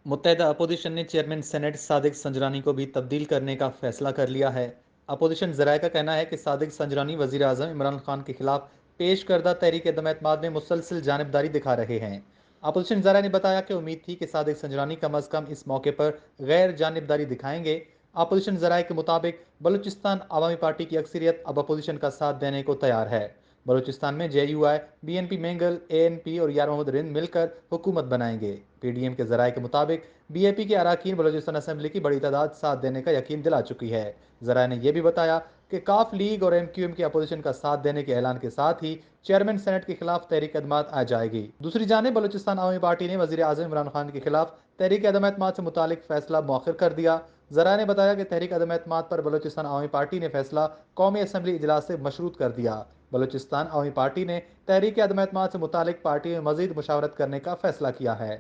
मुत्तहदा opposition ने chairman senate Sadiq Sanjrani को भी तब्दील करने का फैसला कर लिया है। अपोजिशन जराये का कहना है कि सादिक संजरानी वजीर आजम इमरान खान के खिलाफ पेश करदा तहरीक एतमाद में मुसलसल जानबदारी दिखा रहे हैं। अपोजिशन जराये ने बताया कि उम्मीद थी कि सादिक संजरानी कम अज कम इस मौके पर गैर जानबदारी दिखाएंगे। अपोजिशन जराये के मुताबिक बलूचिस्तान अवामी पार्टी की अक्सरियत अब अपोजिशन का साथ देने को तैयार है। बलूचिस्तान में JUI, BNP मेंगल, ANP और यार मोहम्मद रिंद मिलकर हुकूमत बनाएंगे। PDM के जराये के मुताबिक BAP के अराकीन बलूचिस्तान असेंबली की बड़ी तादाद साथ देने का यकीन दिला चुकी है। जराये ने यह भी बताया कि काफ लीग और MQM की अपोजिशन का साथ देने के ऐलान के साथ ही चेयरमैन सेनेट के खिलाफ तहरीक एतमाद आ जाएगी। दूसरी जानिब बलूचिस्तान अवामी पार्टी ने वजीर आजम इमरान खान के खिलाफ तहरीक एतमाद से मुतालिक फैसला मौखर कर दिया। जराये ने बताया कि तहरीक एतमाद पर बलूचिस्तान अवामी पार्टी ने फैसला कौमी असम्बली इजलास से मशरूत कर दिया। बलूचिस्तान अवामी पार्टी ने तहरीक एतमाद से मुतालिक पार्टी में मजीद मुशावरत करने का फैसला किया है।